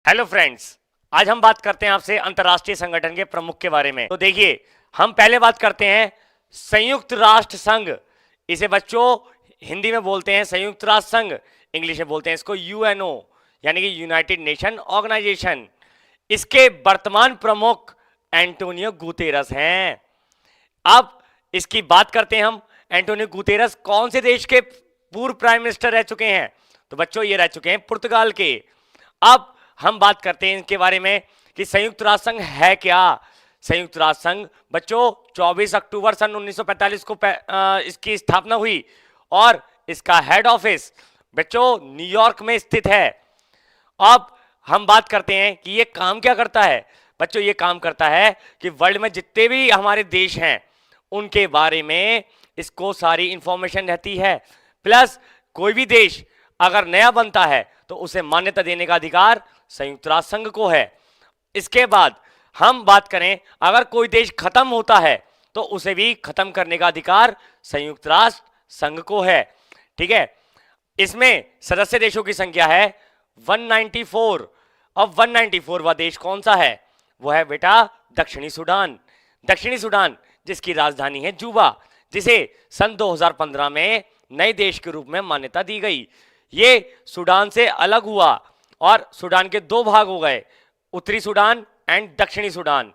Hello friends, आज हम बात करते हैं आपसे अंतर्राष्ट्रीय संगठन के प्रमुख के बारे में। तो देखिए, हम पहले बात करते हैं संयुक्त राष्ट्र संघ। इसे बच्चों हिंदी में बोलते हैं संयुक्त राष्ट्र संघ, इंग्लिश में बोलते हैं इसको यूएनओ, यानी कि यूनाइटेड नेशन ऑर्गेनाइजेशन। इसके वर्तमान प्रमुख एंटोनियो गुतेरस हैं। अब इसकी बात करते हैं हम। एंटोनियो गुतेरस कौन से देश के पूर्व प्राइम मिनिस्टर रह चुके हैं? तो बच्चों ये रह चुके हैं पुर्तगाल के। अब हम बात करते हैं इनके बारे में कि संयुक्त राष्ट्र संघ है क्या। संयुक्त राष्ट्र संघ बच्चों 24 अक्टूबर सन 1945 को इसकी स्थापना हुई और इसका हेड ऑफिस बच्चों न्यूयॉर्क में स्थित है। अब हम बात करते हैं कि ये काम क्या करता है। बच्चों ये काम करता है कि वर्ल्ड में जितने भी हमारे देश हैं उनके बारे में इसको सारी इंफॉर्मेशन रहती है। प्लस कोई भी देश अगर नया बनता है तो उसे मान्यता देने का अधिकार संयुक्त राष्ट्र संघ को है। इसके बाद हम बात करें, अगर कोई देश खत्म होता है तो उसे भी खत्म करने का अधिकार संयुक्त राष्ट्र संघ को है। ठीक है, इसमें सदस्य देशों की संख्या है 194। अब 194वां देश कौन सा है? वो है बेटा दक्षिणी सूडान। दक्षिणी सूडान जिसकी राजधानी है जूबा, जिसे सन 2015 में नए देश के रूप में मान्यता दी गई। ये सूडान से अलग हुआ और सूडान के दो भाग हो गए, उत्तरी सूडान एंड दक्षिणी सूडान।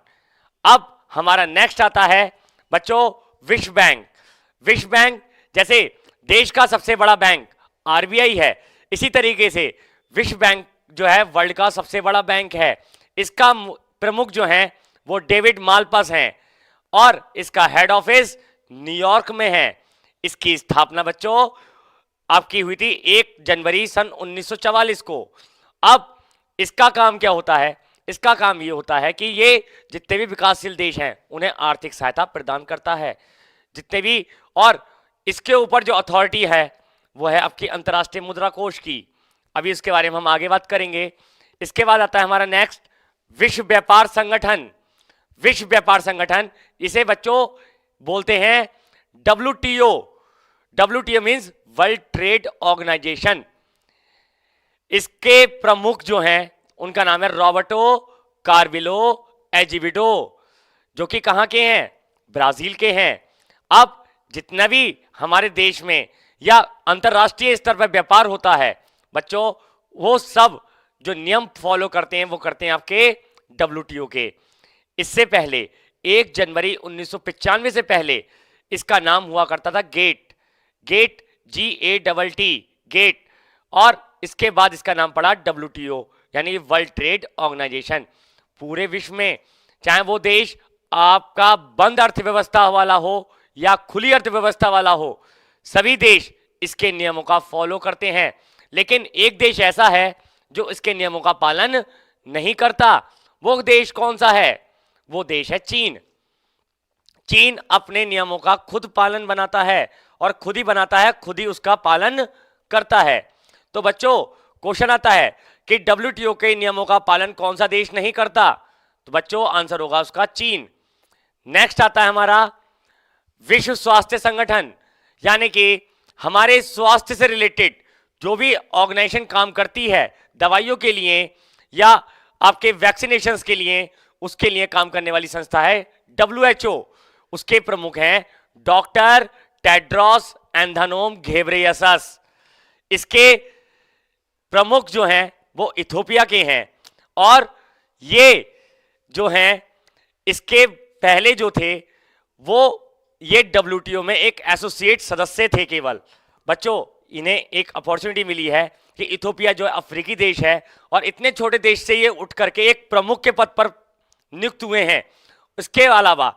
अब हमारा नेक्स्ट आता है बच्चों विश्व बैंक। विश्व बैंक जैसे देश का सबसे बड़ा बैंक आरबीआई है, इसी तरीके से विश्व बैंक जो है वर्ल्ड का सबसे बड़ा बैंक है। इसका प्रमुख जो है वो डेविड मालपास हैं और इसका हेड ऑफिस न्यूयॉर्क में है। इसकी स्थापना बच्चों आपकी हुई थी 1 जनवरी सन 1944 को। अब इसका काम क्या होता है? इसका काम ये होता है कि ये जितने भी विकासशील देश हैं उन्हें आर्थिक सहायता प्रदान करता है, जितने भी। और इसके ऊपर जो अथॉरिटी है वो है आपकी अंतर्राष्ट्रीय मुद्रा कोष की। अभी इसके बारे में हम आगे बात करेंगे। इसके बाद आता है हमारा नेक्स्ट विश्व व्यापार संगठन। विश्व व्यापार संगठन इसे बच्चों बोलते हैं WTO। WTO means world trade organization. इसके प्रमुख जो हैं उनका नाम है रॉबर्टो कार्विलो एजिविडो, जो कि कहां के हैं? ब्राजील के हैं। अब जितना भी हमारे देश में या अंतरराष्ट्रीय स्तर पर व्यापार होता है बच्चों, वो सब जो नियम फॉलो करते हैं वो करते हैं आपके WTO के। इससे पहले 1 जनवरी 1995 से पहले इसका नाम हुआ करता था गेट। Gate GATT gate. और इसके बाद इसका नाम पड़ा WTO यानी वर्ल्ड ट्रेड ऑर्गेनाइजेशन। पूरे विश्व में चाहे वो देश आपका बंद अर्थव्यवस्था वाला हो या खुली अर्थव्यवस्था वाला हो, सभी देश इसके नियमों का फॉलो करते हैं। लेकिन एक देश ऐसा है जो इसके नियमों का पालन नहीं करता। वो देश कौन सा है? वो देश है चीन। चीन अपने नियमों का खुद पालन बनाता है और खुद ही बनाता है, खुद ही उसका पालन करता है। तो बच्चों क्वेश्चन आता है कि WTO के नियमों का पालन कौन सा देश नहीं करता? तो बच्चों आंसर होगा उसका चीन। नेक्स्ट आता है हमारा विश्व स्वास्थ्य संगठन, यानी कि हमारे स्वास्थ्य से रिलेटेड जो भी ऑर्गेनाइजेशन काम करती है दवाइयों के लिए या आपके वैक्सीनेशंस के लिए, उसके लिए काम करने वाली संस्था है WHO। उसके प्रमुख हैं डॉक्टर टेड्रोस एधानोम घेब्रेयेसस। इसके प्रमुख जो हैं वो इथोपिया के हैं और ये जो हैं इसके पहले जो थे वो ये WTO में एक एसोसिएट सदस्य थे केवल। बच्चों इन्हें एक अपॉर्चुनिटी मिली है कि इथोपिया जो अफ्रीकी देश है और इतने छोटे देश से ये उठ करके एक प्रमुख के पद पर नियुक्त हुए हैं। इसके अलावा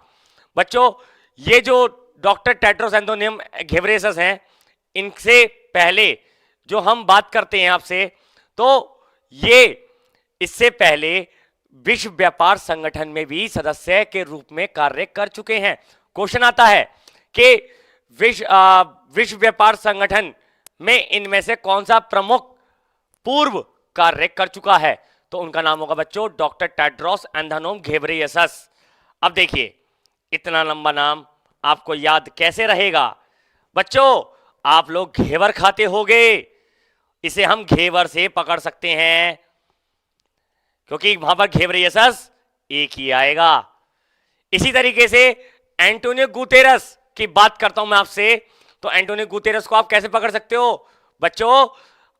बच्चों ये जो डॉक्टर टेड्रोस एधानोम घेब्रेयेसस हैं, इनसे पहले जो हम बात करते हैं आपसे, तो ये इससे पहले विश्व व्यापार संगठन में भी सदस्य के रूप में कार्य कर चुके हैं। क्वेश्चन आता है कि विश्व व्यापार संगठन में इनमें से कौन सा प्रमुख पूर्व कार्य कर चुका है? तो उनका नाम होगा बच्चों डॉक्टर टेड्रोस एधानोम घेब्रेयेसस। अब देखिए इतना लंबा नाम आपको याद कैसे रहेगा? बच्चों आप लोग घेवर खाते होगे, इसे हम घेवर से पकड़ सकते हैं। क्योंकि वहां पर घेब्रेयेसस एक ही आएगा। इसी तरीके से एंटोनियो गुतेरस की बात करता हूं मैं आपसे, तो एंटोनियो गुतेरस को आप कैसे पकड़ सकते हो बच्चों?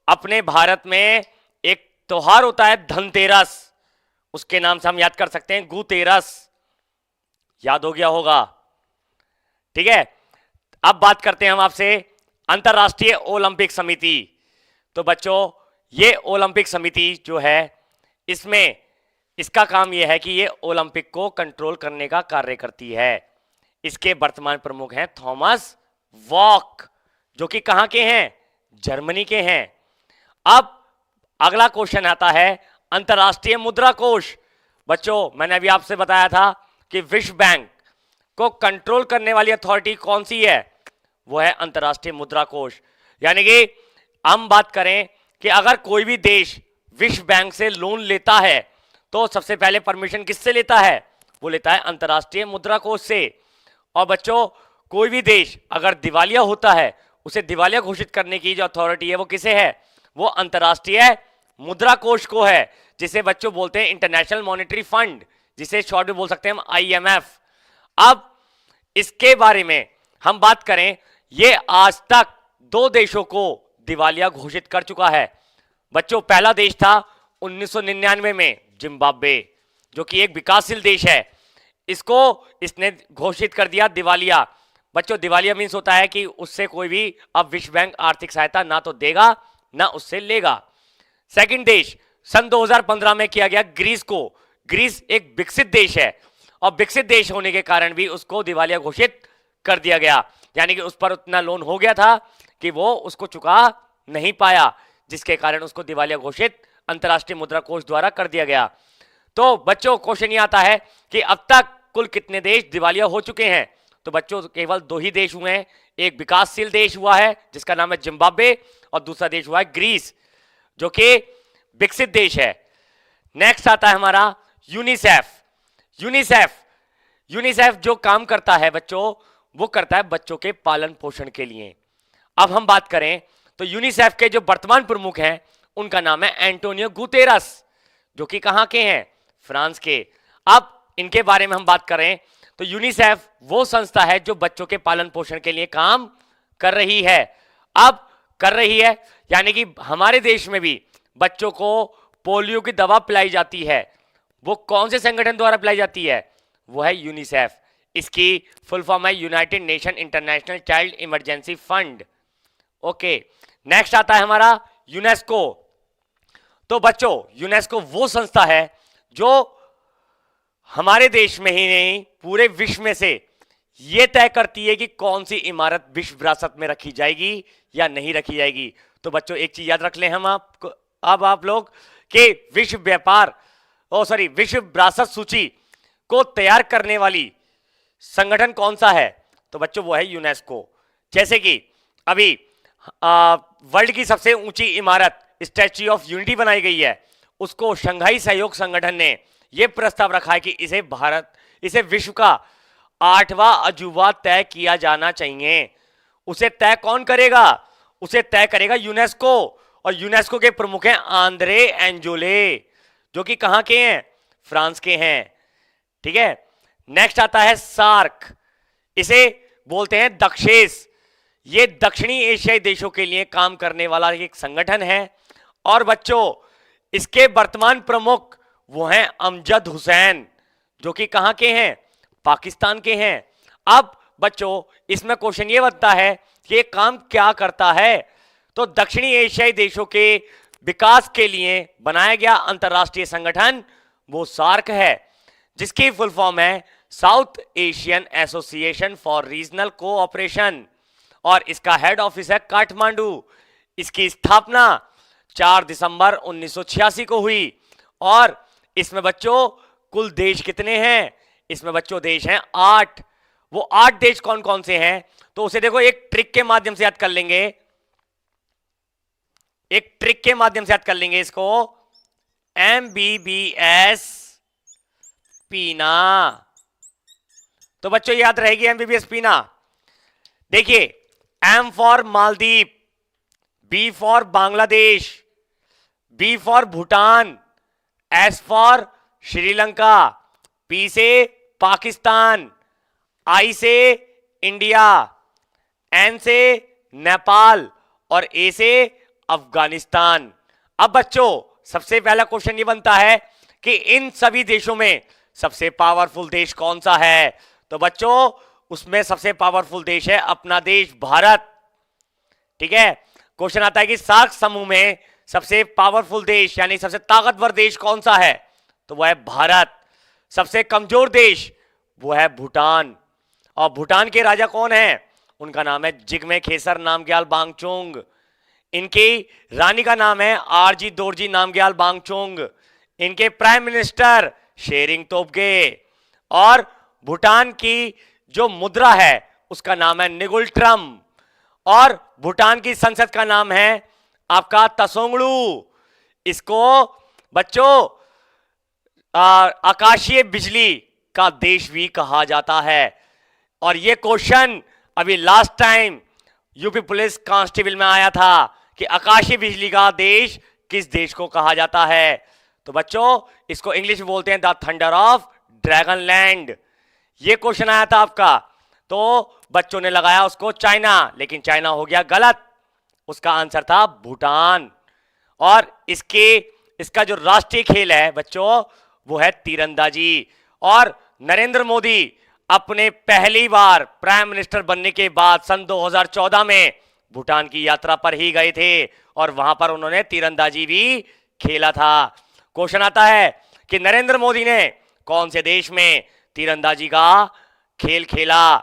अपने भारत में एक त्योहार होता है धनतेरस, उसके नाम से हम याद कर सकते हैं गुतेरस, याद हो गया होगा। ठीक है, अब बात करते हैं हम आपसे अंतरराष्ट्रीय ओलंपिक समिति। तो बच्चों ये ओलंपिक समिति जो है, इसमें इसका काम यह है कि ये ओलंपिक को कंट्रोल करने का कार्य करती है। इसके वर्तमान प्रमुख हैं थॉमस वॉक, जो कि कहां के हैं? जर्मनी के हैं। अब अगला क्वेश्चन आता है अंतरराष्ट्रीय मुद्रा कोष। बच्चों मैंने अभी आपसे बताया था कि विश्व बैंक को कंट्रोल करने वाली अथॉरिटी कौन सी है? वो है अंतरराष्ट्रीय मुद्रा कोष। यानी कि हम बात करें कि अगर कोई भी देश विश्व बैंक से लोन लेता है तो सबसे पहले परमिशन किससे लेता है? वो लेता है अंतरराष्ट्रीय मुद्रा कोष से। और बच्चों कोई भी देश अगर दिवालिया होता है, उसे दिवालिया घोषित करने की जो अथॉरिटी है वो किसे है? वो अंतरराष्ट्रीय मुद्रा कोष को है, जिसे बच्चों बोलते हैं इंटरनेशनल मॉनेटरी फंड, जिसे शॉर्ट में बोल सकते हैं हम IMF। अब इसके बारे में हम बात करें, ये आज तक 2 देशों को दिवालिया घोषित कर चुका है। बच्चों पहला देश था 1999 में जिम्बाब्वे, जो कि एक विकासशील देश है, इसको इसने घोषित कर दिया दिवालिया। बच्चों दिवालिया मीन्स होता है कि उससे कोई भी अब विश्व बैंक आर्थिक सहायता ना तो देगा ना उससे लेगा। सेकंड देश सन 2015 में किया गया ग्रीस को। ग्रीस एक विकसित देश है और विकसित देश होने के कारण भी उसको दिवालिया घोषित कर दिया गया, यानी कि उस पर उतना लोन हो गया था कि वो उसको चुका नहीं पाया, जिसके कारण उसको दिवालिया घोषित अंतरराष्ट्रीय मुद्रा कोष द्वारा कर दिया गया। तो बच्चों क्वेश्चन ये आता है कि अब तक कुल कितने देश दिवालिया हो चुके हैं? तो बच्चों केवल 2 ही देश हुए हैं। एक विकासशील देश हुआ है जिसका नाम है जिम्बाब्वे, और दूसरा देश हुआ है ग्रीस, जो कि विकसित देश है। नेक्स्ट आता है हमारा यूनिसेफ। यूनिसेफ जो काम करता है बच्चों, वो करता है बच्चों के पालन पोषण के लिए। अब हम बात करें तो यूनिसेफ के जो वर्तमान प्रमुख हैं उनका नाम है एंटोनियो गुतेरस, जो कि कहां के हैं? फ्रांस के। अब इनके बारे में हम बात करें तो यूनिसेफ वो संस्था है जो बच्चों के पालन पोषण के लिए काम कर रही है। अब कर रही है यानी कि हमारे देश में भी बच्चों को पोलियो की दवा पिलाई जाती है, वो कौन से संगठन द्वारा पिलाई जाती है? वो है यूनिसेफ। इसकी फुल फॉर्म है United nation international child emergency fund. Okay, next आता है हमारा यूनेस्को। तो बच्चों यूनेस्को वो संस्था है जो हमारे देश में ही नहीं पूरे विश्व में से यह तय करती है कि कौन सी इमारत विश्व विरासत में रखी जाएगी या नहीं रखी जाएगी। तो बच्चों एक चीज याद रख लें हम आप लोग कि विश्व विश्व विरासत सूची को तैयार करने वाली संगठन कौन सा है? तो बच्चों वो है यूनेस्को। जैसे कि अभी वर्ल्ड की सबसे ऊंची इमारत स्टैच्यू ऑफ यूनिटी बनाई गई है, उसको शंघाई सहयोग संगठन ने यह प्रस्ताव रखा है कि इसे विश्व का 8वां अजूबा तय किया जाना चाहिए। उसे तय कौन करेगा? उसे तय करेगा यूनेस्को, और यूनेस्को के प्रमुख हैं आंद्रे एंजोले, जो कि कहां के हैं? फ्रांस के हैं। ठीक है, नेक्स्ट आता है सार्क। इसे बोलते हैं दक्षेस। ये दक्षिणी एशियाई देशों के लिए काम करने वाला एक संगठन है। और बच्चों इसके वर्तमान प्रमुख वो हैं अमजद हुसैन, जो कि कहां के हैं? पाकिस्तान के हैं। अब बच्चों इसमें क्वेश्चन ये बनता है कि ये काम क्या करता है? तो दक्षिणी एशियाई देशों के विकास के लिए बनाया गया अंतरराष्ट्रीय संगठन वो सार्क है, जिसकी फुल फॉर्म है south Asian association for regional cooperation, और इसका हेड ऑफिस है काठमांडू। इसकी स्थापना 4 दिसंबर 1986 को हुई। और इसमें बच्चों कुल देश कितने हैं? इसमें बच्चों देश हैं 8। वो 8 देश कौन कौन से हैं? तो उसे देखो एक ट्रिक के माध्यम से याद कर लेंगे, इसको MBBS पीना। तो बच्चों याद रहेगी MBBS पीना। देखिए M for Maldives, B for Bangladesh, B for Bhutan, S for Sri Lanka, P से पाकिस्तान, आई से इंडिया, एन से नेपाल और ए से अफगानिस्तान। अब बच्चों सबसे पहला क्वेश्चन ये बनता है कि इन सभी देशों में सबसे पावरफुल देश कौन सा है? तो बच्चों उसमें सबसे पावरफुल देश है अपना देश भारत। ठीक है, क्वेश्चन आता है कि सार्क समूह में सबसे पावरफुल देश यानी सबसे ताकतवर देश कौन सा है? तो वह है भारत। सबसे कमजोर देश वो है भूटान। और भूटान के राजा कौन है? उनका नाम है जिग्मे खेसर नामग्याल वांगचुक। इनकी रानी का नाम है आरजी दोरजी नामग्याल वांगचुक। इनके प्राइम मिनिस्टर शेरिंग तोब्गे। और भूटान की जो मुद्रा है उसका नाम है निगुल ट्रम। और भूटान की संसद का नाम है आपका तसोंगड़ू। इसको बच्चों आकाशीय बिजली का देश भी कहा जाता है। और यह क्वेश्चन अभी last time UP police constable में आया था कि आकाशीय बिजली का देश किस देश को कहा जाता है? तो बच्चों इसको इंग्लिश में बोलते हैं the thunder of dragon land. यह क्वेश्चन आया था आपका, तो बच्चों ने लगाया उसको चाइना, लेकिन चाइना हो गया गलत। उसका आंसर था भूटान। और इसका जो राष्ट्रीय खेल है बच्चों वो है तीरंदाजी। और नरेंद्र मोदी अपने पहली बार प्राइम मिनिस्टर बनने के बाद सन 2014 में भूटान की यात्रा पर ही गए थे और वहां पर उन्होंने तीरंदाजी भी खेला था। क्वेश्चन आता है कि नरेंद्र मोदी ने कौन से देश में तीरंदाजी का खेल खेला?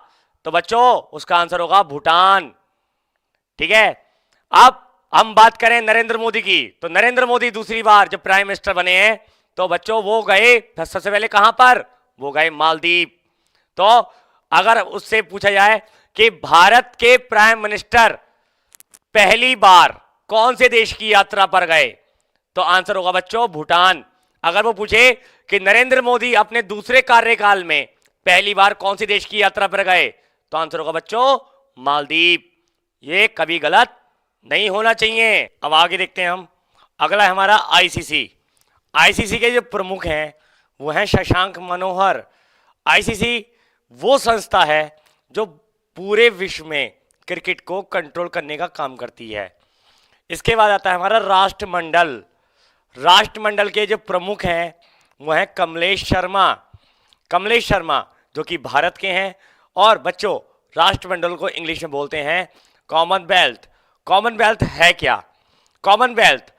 तो बच्चों उसका आंसर होगा भूटान। ठीक है, अब हम बात करें नरेंद्र मोदी की, तो नरेंद्र मोदी दूसरी बार जब प्राइम मिनिस्टर बने हैं तो बच्चों वो गए सबसे पहले कहां पर? वो गए मालदीव। तो अगर उससे पूछा जाए कि भारत के प्राइम मिनिस्टर पहली बार कौन से देश की यात्रा पर गए, तो आंसर होगा बच्चों भूटान। अगर वो पूछे कि नरेंद्र मोदी अपने दूसरे कार्यकाल में पहली बार कौन से देश की यात्रा पर गए, तो आंसर होगा बच्चों मालदीव। ये कभी गलत नहीं होना चाहिए। अब आगे देखते हैं हम। अगला है हमारा आईसीसी। आईसीसी के जो प्रमुख हैं वो हैं शशांक मनोहर। आईसीसी वो संस्था है जो पूरे विश्व में क्रिकेट को कंट्रोल करने का काम करती है। इसके बाद आता है हमारा राष्ट्रमंडल। राष्ट्रमंडल के जो प्रमुख हैं वो हैं कमलेश शर्मा। कमलेश शर्मा जो कि भारत के हैं। और बच्चों राष्ट्रमंडल को इंग्लिश में बोलते हैं कॉमनवेल्थ। कॉमनवेल्थ है क्या? कॉमनवेल्थ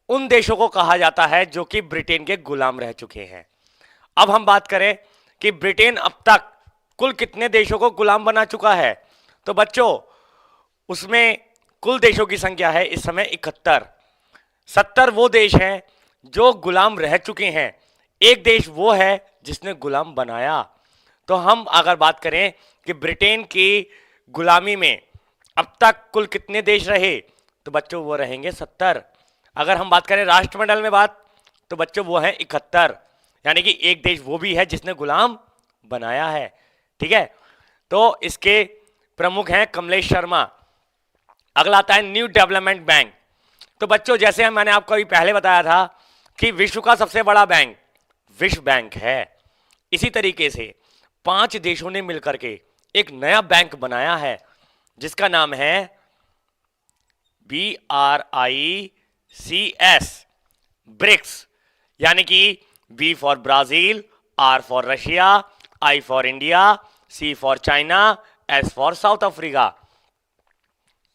उन देशों को कहा जाता है जो कि ब्रिटेन के गुलाम रह चुके हैं। अब हम बात करें कि ब्रिटेन अब तक कुल कितने देशों को गुलाम बना चुका है, तो बच्चों उसमें कुल देशों की संख्या है इस समय 71। 70 वो देश हैं जो गुलाम रह चुके हैं, एक देश वो है जिसने गुलाम बनाया। तो हम अगर बात करें कि ब्रिटेन की गुलामी में अब तक कुल कितने देश रहे, तो बच्चों वो रहेंगे 70। अगर हम बात करें राष्ट्रमंडल में बात, तो बच्चों वो हैं 71, यानी कि एक देश वो भी है जिसने गुलाम बनाया है। ठीक है, तो इसके प्रमुख हैं कमलेश शर्मा। अगला आता है न्यू डेवलपमेंट बैंक। तो बच्चों जैसे मैंने आपको अभी पहले बताया था कि विश्व का सबसे बड़ा बैंक विश्व बैंक है, इसी तरीके से 5 देशों ने मिलकर के एक नया बैंक बनाया है जिसका नाम है BRICS, ब्रिक्स। यानी कि B for Brazil, R for Russia, I for India, C for China, S for south Africa.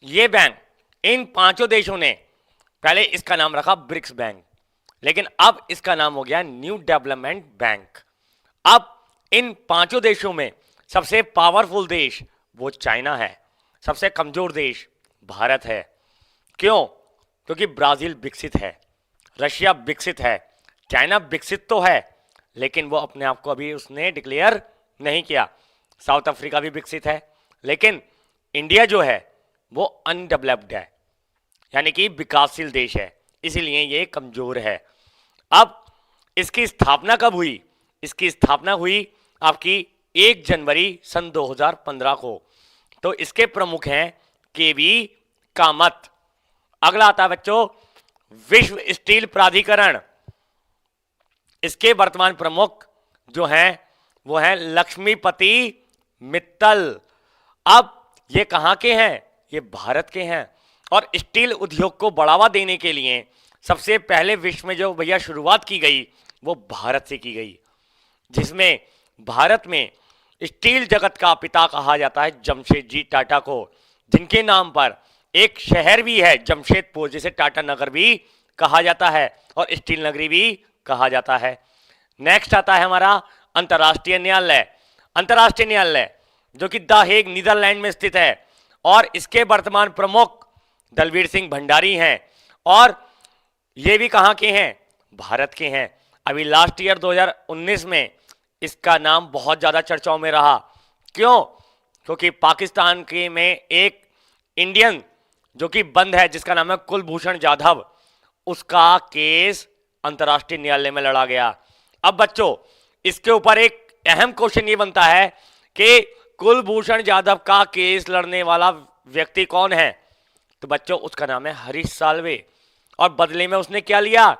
ये बैंक इन 5 देशों ने पहले इसका नाम रखा ब्रिक्स बैंक, लेकिन अब इसका नाम हो गया न्यू डेवलपमेंट बैंक। अब इन 5 देशों में सबसे पावरफुल देश वो चाइना है, सबसे कमजोर देश भारत है। क्यों? क्योंकि ब्राजील विकसित है, रशिया विकसित है, चाइना विकसित तो है लेकिन वो अपने आप को अभी उसने डिक्लेयर नहीं किया। साउथ अफ्रीका भी विकसित है, लेकिन इंडिया जो है वो अनडेवलप्ड है, यानी कि विकासशील देश है, इसीलिए ये कमजोर है। अब इसकी स्थापना कब हुई? इसकी स्थापना हुई आपकी 1 जनवरी सन 2015 को। तो इसके प्रमुख हैं केवी कामत। अगला आता है बच्चों विश्व स्टील प्राधिकरण। इसके वर्तमान प्रमुख जो हैं वो हैं लक्ष्मीपति मित्तल। अब ये कहां के हैं? ये भारत के हैं। और स्टील उद्योग को बढ़ावा देने के लिए सबसे पहले विश्व में जो भैया शुरुआत की गई वो भारत से की गई, जिसमें भारत में स्टील जगत का पिता कहा जाता है जमशेदजी टाटा को, जिनके नाम पर एक शहर भी है जमशेदपुर, जिसे टाटा नगर भी कहा जाता है और स्टील नगरी भी कहा जाता है। नेक्स्ट आता है हमारा अंतर्राष्ट्रीय न्यायालय। अंतर्राष्ट्रीय न्यायालय जो कि द हेग नीदरलैंड में स्थित है और इसके वर्तमान प्रमुख दलवीर सिंह भंडारी हैं और ये भी कहां के हैं? भारत के हैं। अभी लास्ट ईयर 2019 में इसका नाम बहुत ज्यादा चर्चाओं में रहा। क्यों? क्योंकि पाकिस्तान के में एक इंडियन जो कि बंद है जिसका नाम है कुलभूषण जाधव, उसका केस अंतर्राष्ट्रीय न्यायालय में लड़ा गया। अब बच्चों इसके ऊपर एक अहम क्वेश्चन ये बनता है कि कुलभूषण जाधव का केस लड़ने वाला व्यक्ति कौन है? तो बच्चों उसका नाम है हरीश साल्वे। और बदले में उसने क्या लिया?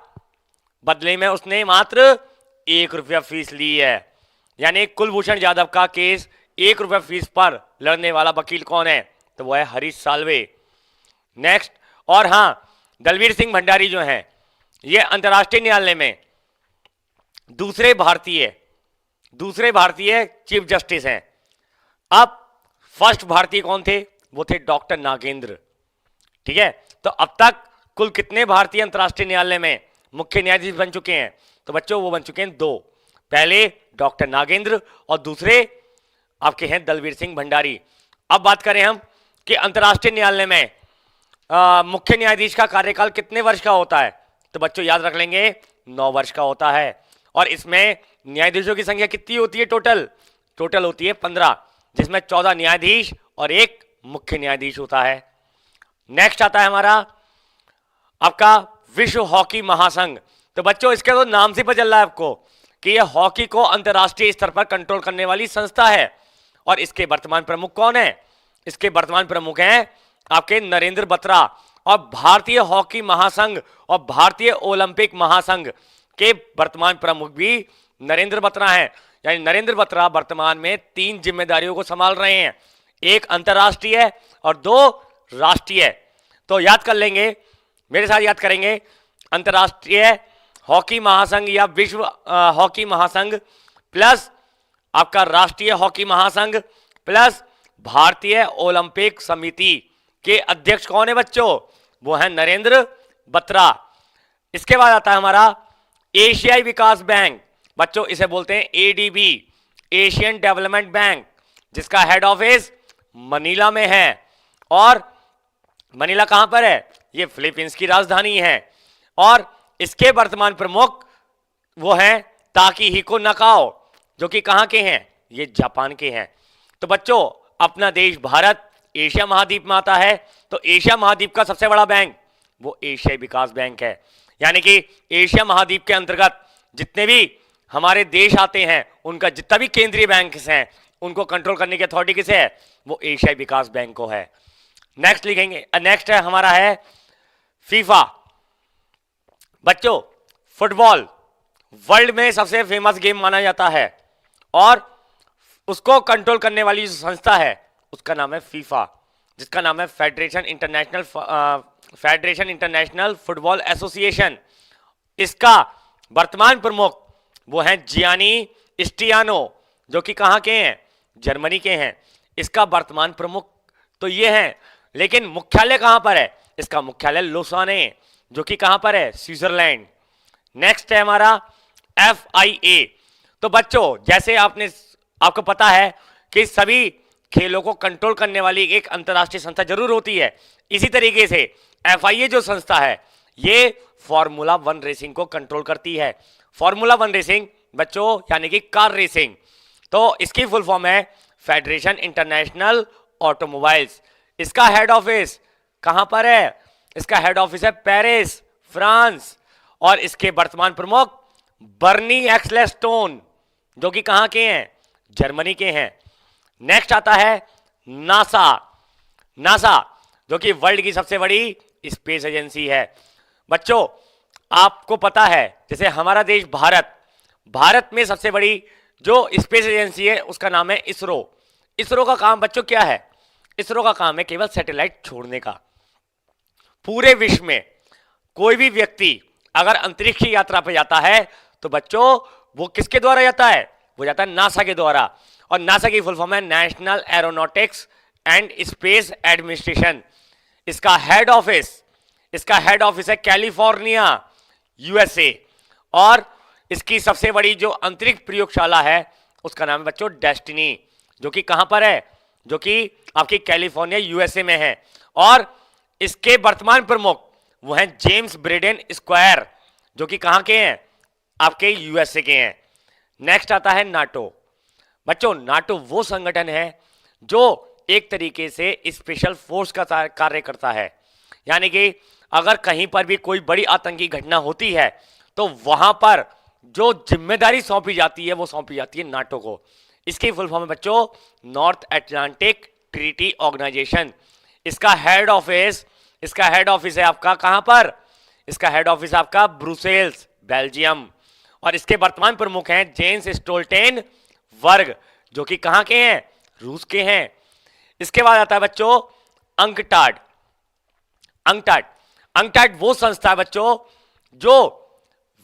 बदले में उसने मात्र 1 रुपया फीस ली है। यानी कुलभूषण जाधव का केस 1 रुपया फीस पर लड़ने वाला वकील कौन है? तो वो है हरीश साल्वे। नेक्स्ट, और हां, दलवीर सिंह भंडारी जो हैं ये अंतर्राष्ट्रीय न्यायालय में दूसरे भारतीय चीफ जस्टिस हैं। अब फर्स्ट भारतीय कौन थे? वो थे डॉक्टर नागेंद्र। ठीक है, तो अब तक कुल कितने भारतीय अंतर्राष्ट्रीय न्यायालय में मुख्य न्यायाधीश बन चुके हैं? तो बच्चों वो बन चुके हैं 2। पहले डॉक्टर नागेंद्र और दूसरे आपके हैं दलवीर सिंह भंडारी। अब बात करें हम कि अंतर्राष्ट्रीय न्यायालय में मुख्य न्यायाधीश का कार्यकाल कितने वर्ष का होता है? तो बच्चों याद रख लेंगे 9 वर्ष का होता है। और इसमें न्यायाधीशों की संख्या कितनी होती है? टोटल होती है 15, जिसमें 14 न्यायाधीश और 1 मुख्य न्यायाधीश होता है। नेक्स्ट आता है हमारा आपका विश्व हॉकी महासंघ। तो बच्चों इसके तो नाम से पता चल रहा है आपको कि यह हॉकी को अंतर्राष्ट्रीय स्तर पर कंट्रोल करने वाली संस्था है। और इसके वर्तमान प्रमुख कौन है? इसके वर्तमान प्रमुख हैं आपके नरेंद्र बत्रा। और भारतीय हॉकी महासंघ और भारतीय ओलंपिक महासंघ के वर्तमान प्रमुख भी नरेंद्र बत्रा हैं। यानी नरेंद्र बत्रा वर्तमान में 3 जिम्मेदारियों को संभाल रहे हैं, 1 अंतर्राष्ट्रीय और 2 राष्ट्रीय। तो याद कर लेंगे, मेरे साथ याद करेंगे, अंतर्राष्ट्रीय हॉकी महासंघ या विश्व हॉकी महासंघ प्लस आपका राष्ट्रीय हॉकी महासंघ प्लस भारतीय ओलंपिक समिति के अध्यक्ष कौन है बच्चों? वो है नरेंद्र बत्रा। इसके बाद आता है हमारा एशियाई विकास बैंक। बच्चों इसे बोलते हैं एडीबी, एशियन डेवलपमेंट बैंक, जिसका हेड ऑफिस मनीला में है। और मनीला कहां पर है? ये फिलीपींस की राजधानी है। और इसके वर्तमान प्रमुख वो हैं ताकीहिको नकाओ, जो कि कहां के हैं? ये जापान के हैं। तो बच्चों अपना देश भारत एशिया महाद्वीप में आता है, तो एशिया महाद्वीप का सबसे बड़ा बैंक वो एशियाई विकास बैंक है। यानी कि एशिया महाद्वीप के अंतर्गत जितने भी हमारे देश आते हैं उनका जितना भी केंद्रीय बैंक हैं उनको कंट्रोल करने की अथॉरिटी किसे है? वो एशियाई विकास बैंक को है। नेक्स्ट लिखेंगे, नेक्स्ट है हमारा है फीफा। बच्चों फुटबॉल वर्ल्ड में सबसे फेमस गेम माना जाता है और उसको कंट्रोल करने वाली जो संस्था है उसका नाम है फीफा, जिसका नाम है फेडरेशन इंटरनेशनल फुटबॉल एसोसिएशन। इसका वर्तमान प्रमुख वो हैं जियानी स्टियानो, जो कि कहां के हैं? जर्मनी के हैं। इसका वर्तमान प्रमुख तो ये हैं, लेकिन मुख्यालय कहां पर है? इसका मुख्यालय लोसाने, जो कि कहां पर है? स्विट्जरलैंड। नेक्स्ट है हमारा FIA। तो बच्चों जैसे आपको पता है कि सभी खेलों को कंट्रोल करने वाली एक अंतरराष्ट्रीय संस्था जरूर होती है, इसी तरीके से FIA जो संस्था है ये फॉर्मूला 1 रेसिंग को कंट्रोल करती है। फॉर्मूला 1 रेसिंग बच्चों यानी कि कार रेसिंग, तो इसकी फुल फॉर्म है फेडरेशन इंटरनेशनल ऑटोमोबाइल्स। इसका हेड ऑफिस कहां पर है? इसका हेड ऑफिस है पेरिस, फ्रांस। और इसके वर्तमान प्रमुख बर्नी एक्सलेस्टोन, जो कि कहां के हैं? जर्मनी के हैं। नेक्स्ट आता है नासा। नासा जो कि वर्ल्ड की सबसे बड़ी स्पेस एजेंसी है। बच्चों आपको पता है जैसे हमारा देश भारत भारत में सबसे बड़ी जो स्पेस एजेंसी है उसका नाम है इसरो। इसरो का काम बच्चों क्या है? इसरो का काम है केवल सैटेलाइट छोड़ने का। पूरे विश्व में कोई भी व्यक्ति अगर अंतरिक्ष की यात्रा पर जाता है तो बच्चों वो किसके द्वारा जाता है? वो जाता है नासा के द्वारा। और नासा की फुल फॉर्म है national aeronautics and space administration. इसका हेड ऑफिस है कैलिफोर्निया, यूएसए। और इसकी सबसे बड़ी जो अंतरिक्ष प्रयोगशाला है उसका नाम है बच्चों डेस्टिनी, जो कि कहां पर है? जो कि आपकी कैलिफोर्निया यूएसए में है। और इसके वर्तमान प्रमुख वो हैं जेम्स ब्रेडेन स्क्वायर, जो कि कहां के हैं? आपके यूएसए के हैं। नेक्स्ट आता है नाटो। बच्चों नाटो वो संगठन है जो एक तरीके से स्पेशल फोर्स का कार्य करता है, यानी कि अगर कहीं पर भी कोई बड़ी आतंकी घटना होती है तो वहां पर जो जिम्मेदारी सौंपी जाती है वो सौंपी जाती है नाटो को। इसकी फुल फॉर्म है बच्चों नॉर्थ अटलांटिक ट्रीटी ऑर्गेनाइजेशन। इसका हेड ऑफिस है आपका कहां पर? इसका हेड ऑफिस आपका ब्रुसेल्स, बेल्जियम। और इसके वर्तमान प्रमुख हैं जेन्स स्टोल्टेनबर्ग, जो कि कहां के हैं? रूस के हैं। इसके बाद आता है बच्चों अंकटाड। अंकटाड वो संस्था है बच्चों जो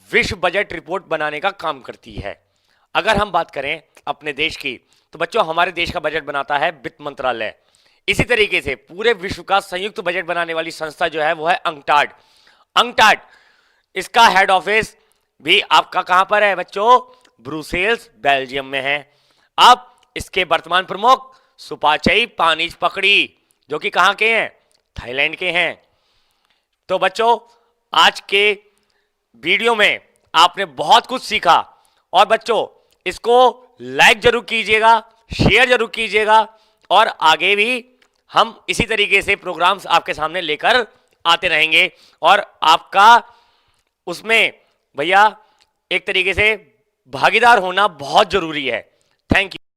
विश्व बजट रिपोर्ट बनाने का काम करती है। अगर हम बात करें अपने देश की तो बच्चों हमारे देश का बजट बनाता है वित्त मंत्रालय। इसी तरीके से पूरे विश्व का संयुक्त बजट बनाने वाली संस्था जो है वो है अंकटाड। इसका हेड ऑफिस भी आपका कहां पर है बच्चों? ब्रुसेल्स, बेल्जियम में है। अब इसके वर्तमान प्रमुख सुपाचई पानीज पकड़ी, जो कि कहां के हैं? थाईलैंड के हैं। तो बच्चों आज के वीडियो में आपने बहुत कुछ सीखा, और बच्चों इसको लाइक जरूर कीजिएगा, शेयर जरूर कीजिएगा, और आगे भी हम इसी तरीके से प्रोग्राम्स आपके सामने लेकर आते रहेंगे। और आपका उसमें भैया एक तरीके से भागीदार होना बहुत जरूरी है। Thank you.